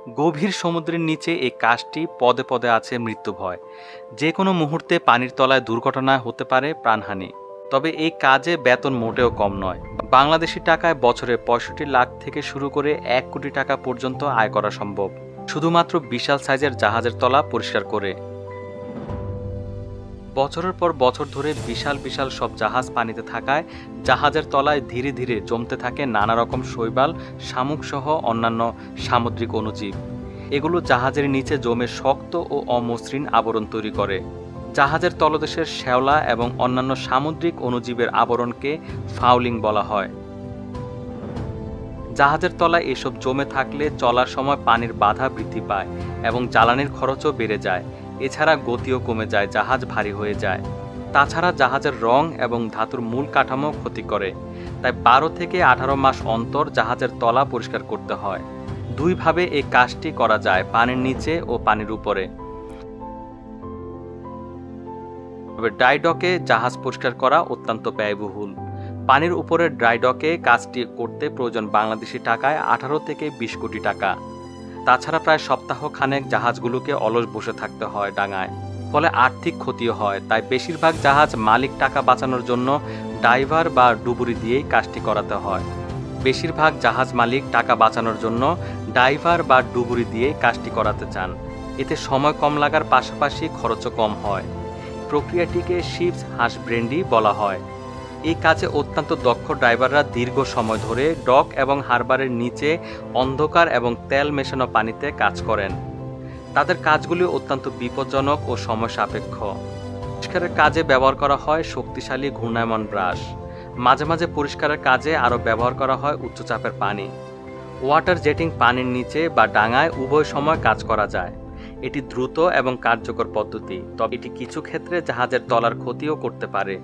গভীর সমুদ্রের নিচে এই কাজটি পদে পদে আছে মৃত্যু ভয়। যে কোনো মুহূর্তে পানির তলায় দুর্ঘটনা হতে পারে প্রাণহানি। তবে এই কাজে বেতন মোটেও কম নয়। বাংলাদেশি টাকায় বছরে ৬৫ লাখ থেকে শুরু করে ১ কোটি টাকা পর্যন্ত আয় করা সম্ভব, শুধুমাত্র বিশাল সাইজের জাহাজের তলা পরিষ্কার করে। বছরের পর বছর ধরে বিশাল বিশাল সব জাহাজ পানিতে থাকায় জাহাজের তলায় ধীরে ধীরে জমতে থাকে নানা রকম শৈবাল, শামুক সহ অন্যান্য সামুদ্রিক অণুজীব। এগুলো জাহাজের নিচে জমে শক্ত ও অমসৃণ আবরণ তৈরি করে। জাহাজের তলদেশের শ্যাওলা এবং অন্যান্য সামুদ্রিক অণুজীবের আবরণকে ফাউলিং বলা হয়। জাহাজের তলায় এসব জমে থাকলে চলার সময় পানির বাধা বৃদ্ধি পায় এবং জ্বালানির খরচও বেড়ে যায়। এছাড়া গতিও কমে যায়, জাহাজ ভারী হয়ে যায়। তাছাড়া জাহাজের রং এবং ধাতুর মূল কাঠামো ক্ষতি করে। তাই ১২ থেকে ১৮ মাস অন্তর জাহাজের তলা পরিষ্কার করতে হয়। দুইভাবে এই কাজটি করা যায়, পানির নিচে ও পানির উপরে। তবে ড্রাইডকে জাহাজ পরিষ্কার করা অত্যন্ত ব্যয়বহুল। পানির উপরে ড্রাইডকে কাজটি করতে প্রয়োজন বাংলাদেশি টাকায় ১৮ থেকে ২০ কোটি টাকা। তাছাড়া প্রায় সপ্তাহ খানেক জাহাজগুলোকে অলস বসে থাকতে হয় ডাঙায়, ফলে আর্থিক ক্ষতিও হয়। তাই বেশিরভাগ জাহাজ মালিক টাকা বাঁচানোর জন্য ডাইভার বা ডুবুরি দিয়েই কাজটি করাতে হয়। বেশিরভাগ জাহাজ মালিক টাকা বাঁচানোর জন্য ডাইভার বা ডুবুরি দিয়েই কাজটি করাতে চান। এতে সময় কম লাগার পাশাপাশি খরচও কম হয়। প্রক্রিয়াটিকে শিপস হাসব্যান্ডি বলা হয়। এই কাজে অত্যন্ত দক্ষ ড্রাইভাররা দীর্ঘ সময় ধরে ডক এবং হারবারের নিচে অন্ধকার এবং তেল মেশানো পানিতে কাজ করেন। তাদের কাজগুলি অত্যন্ত বিপজ্জনক ও সময় সাপেক্ষ। পরিষ্কারের কাজে ব্যবহার করা হয় শক্তিশালী ঘূর্ণায়মান ব্রাশ। মাঝে মাঝে পরিষ্কারের কাজে আরও ব্যবহার করা হয় উচ্চচাপের পানি। ওয়াটার জেটিং পানির নিচে বা ডাঙায় উভয় সময় কাজ করা যায়। এটি দ্রুত এবং কার্যকর পদ্ধতি, তবে এটি কিছু ক্ষেত্রে জাহাজের তলার ক্ষতিও করতে পারে।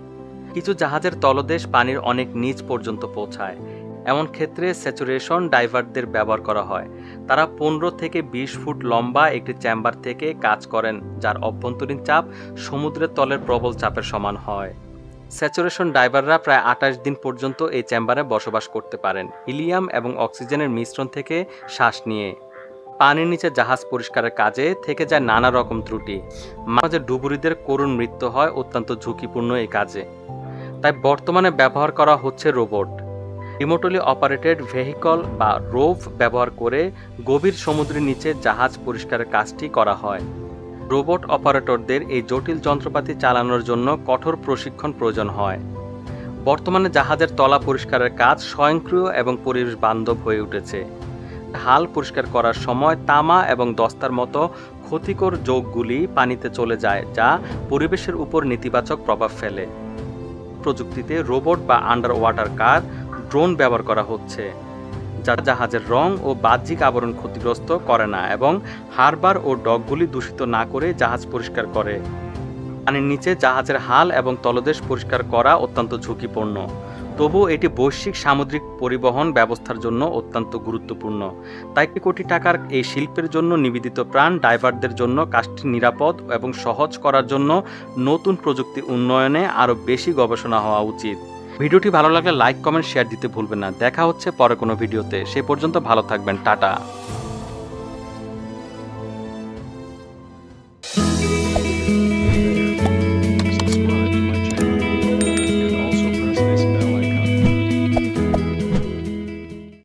কিছু জাহাজের তলদেশ পানির অনেক নিচ পর্যন্ত পৌঁছায়। এমন ক্ষেত্রে স্যাচুরেশন ডাইভারদের ব্যবহার করা হয়। তারা ১৫ থেকে ২০ ফুট লম্বা একটি চেম্বার থেকে কাজ করেন, যার অভ্যন্তরীণ চাপ সমুদ্রের তলের প্রবল চাপের সমান হয়। স্যাচুরেশন ডাইভাররা প্রায় ২৮ দিন পর্যন্ত এই চেম্বারে বসবাস করতে পারেন, হিলিয়াম এবং অক্সিজেনের মিশ্রণ থেকে শ্বাস নিয়ে। পানির নিচে জাহাজ পরিষ্কারের কাজে থেকে যায় নানা রকম ত্রুটি। মাঝে ডুবুরিদের করুণ মৃত্যু হয় অত্যন্ত ঝুঁকিপূর্ণ এই কাজে। তাই বর্তমানে ব্যবহার করা হচ্ছে রোবট। রিমোটলি অপারেটেড ভেহিকল বা রোভ ব্যবহার করে গভীর সমুদ্রের নিচে জাহাজ পরিষ্কারের কাজটি করা হয়। রোবট অপারেটরদের এই জটিল যন্ত্রপাতি চালানোর জন্য কঠোর প্রশিক্ষণ প্রয়োজন হয়। বর্তমানে জাহাজের তলা পরিষ্কারের কাজ স্বয়ংক্রিয় এবং পরিবেশ বান্ধব হয়ে উঠেছে। হাল পরিষ্কার করার সময় তামা এবং দস্তার মতো ক্ষতিকর যৌগগুলি পানিতে চলে যায়, যা পরিবেশের উপর নেতিবাচক প্রভাব ফেলে। প্রযুক্তিতে রোবট বা আন্ডার ওয়াটার কার, ড্রোন ব্যবহার করা হচ্ছে, যা জাহাজের রং ও বাহ্যিক আবরণ ক্ষতিগ্রস্ত করে না এবং হারবার ও ডকগুলি দূষিত না করে জাহাজ পরিষ্কার করে। পানির নিচে জাহাজের হাল এবং তলদেশ পরিষ্কার করা অত্যন্ত ঝুঁকিপূর্ণ, তবুও এটি বৈশ্বিক সামুদ্রিক পরিবহন ব্যবস্থার জন্য অত্যন্ত গুরুত্বপূর্ণ। তাই কোটি টাকার এই শিল্পের জন্য নিবেদিত প্রাণ ডাইভারদের জন্য কাজটি নিরাপদ এবং সহজ করার জন্য নতুন প্রযুক্তি উন্নয়নে আরও বেশি গবেষণা হওয়া উচিত। ভিডিওটি ভালো লাগলে লাইক, কমেন্ট, শেয়ার দিতে ভুলবেন না। দেখা হচ্ছে পরে কোনো ভিডিওতে। সে পর্যন্ত ভালো থাকবেন। টাটা।